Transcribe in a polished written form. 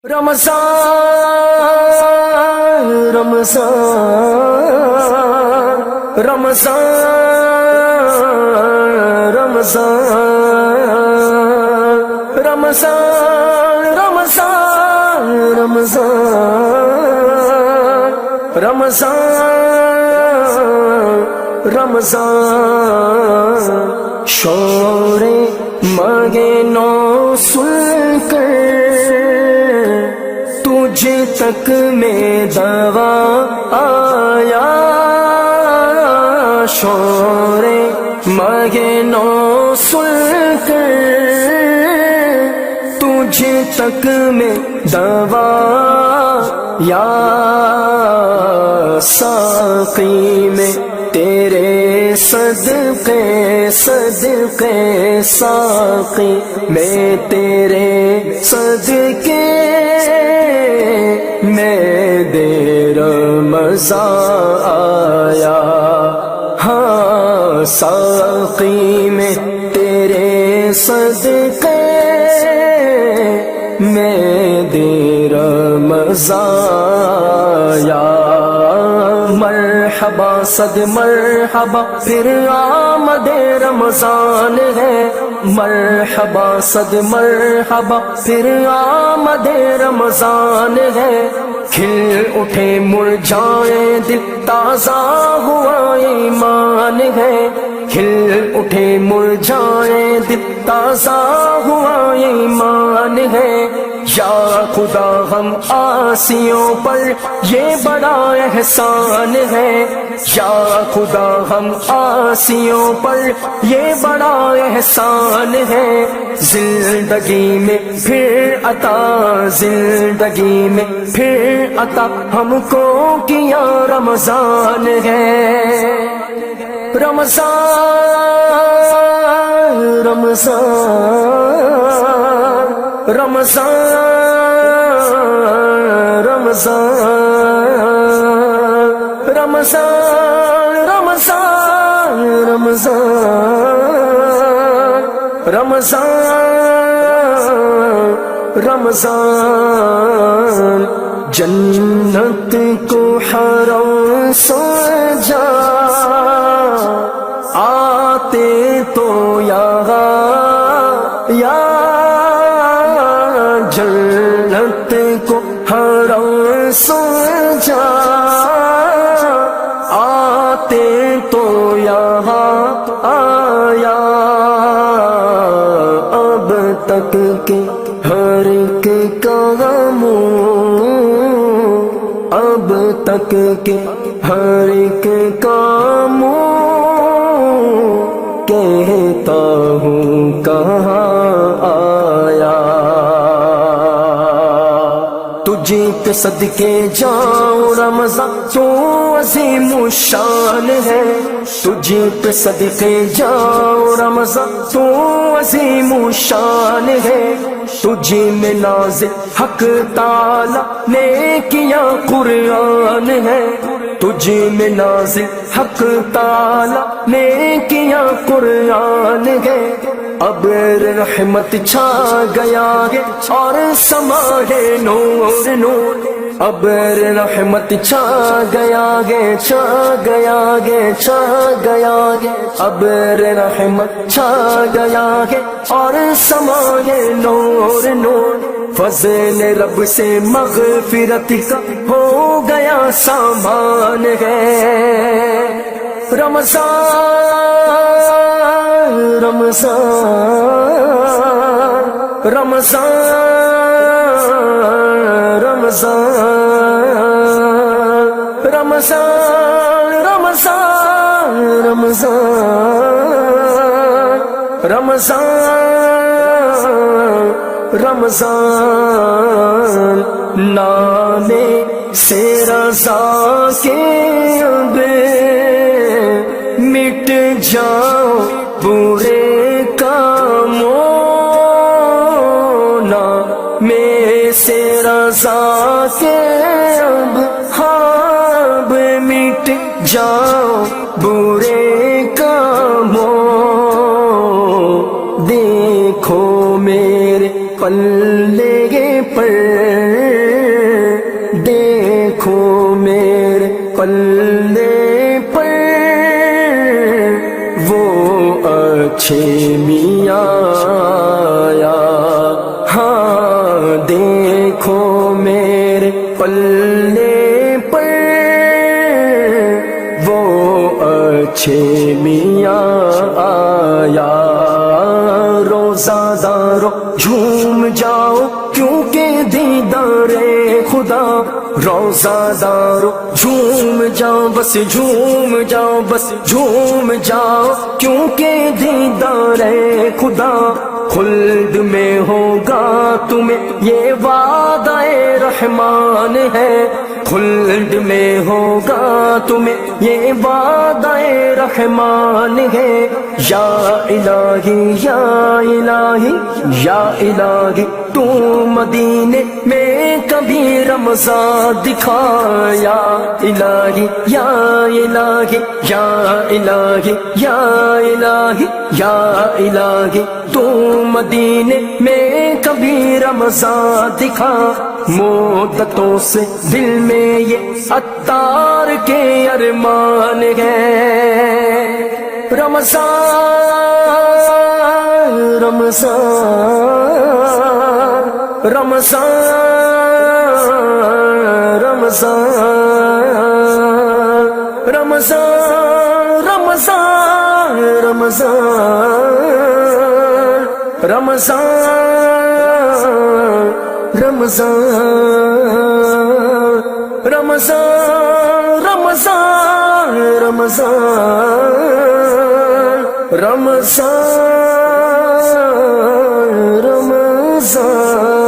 رمضان رمضان رمضان رمضان رمضان رمضان رمضان رمضان رمضان شور مانگے نو سن کر تجھ تک میں دوا آیا شور مانگے نو سن کر تجھ تک میں دوا یا ساقی میں تیرے صدقے صدقے ساقی میں تیرے صدقے میں دیر رمضان آیا ہاں ساقی میں تیرے صدقے میں دیر رمضان آیا مرحبا صد مرحبا پھر آمد رمضان ہے مرحبا صد مرحبا پھر آمد رمضان ہے کھل اٹھے مرجھائے دل تازہ ہوا ایمان ہے کھل اٹھے مرجھائے دل تازہ ہوا ایمان ہے یا خدا ہم آسیوں پر یہ بڑا احسان ہے یا خدا ہم آسیوں پر یہ بڑا احسان ہے زندگی میں پھر عطا زندگی میں پھر عطا ہم کو کیا رمضان ہے رمضان رمضان رمضان رمضان رمضان رمضان رمضان رمضان رمضان جنت کو حرم سجا آتے تو یا جنت کو حرم سجا آتے تو یہاں آیا اب تک کے ہر ایک کام اب تک کے ہر ایک کام کہتا ہوں کہاں آیا تجھے پہ صدقے جاؤں رمضان تو عظیم الشان ہے تجھے پہ صدقے جاؤں رمضان تو عظیم الشان ہے تجھے میں نازل حق تعالی نے کیا قرآن ہے تجھے میں نازل حق تعالی نے کیا قرآن ہے اب رحمت چھا گیا ہے اور سما ہے نور نور اب رحمت چھا گیا ہے چھا گیا ہے چھا گیا ہے اب رحمت چھا گیا ہے اور سما ہے نور نور فضل رب سے مغفرت کا ہو گیا سامان ہے رمضان رمضان رمضان رمضان رمضان رمضان رمضان رمضان رمضان نام سے رضا کے اب مٹ جاؤ برے کاموں نام سے رضا کے اب اب مٹ جاؤ برے کاموں دیکھو میرے پلے پر پلے پر وہ اچھے میاں آیا، ہاں دیکھو میرے پلے پر وہ اچھے میاں آیا۔ روزہ دارو جھوم جاؤ کیونکہ دیدار خدا، روزہ دارو جھوم جاؤ بس جھوم جاؤ بس جھوم جاؤ کیونکہ دیدار خدا۔ خلد میں ہوگا تمہیں یہ وعدہ رحمان ہے، خلد میں ہوگا تمہیں یہ وعدہ رحمان ہے۔ یا الہی یا الہی یا الہی تو مدینے میں کبھی رمضان دکھا، یا الہی یا الہی یا الہی یا الہی یا الہی تو مدینے میں کبھی رمضان دکھا۔ مدتوں سے دل میں یہ عطار کے ارمان ہے، رمضان رمضان رمضان رمضان رمضان رمضان رمضان رمضان رمضان رمضان رمضان رمضان رمضان رمضان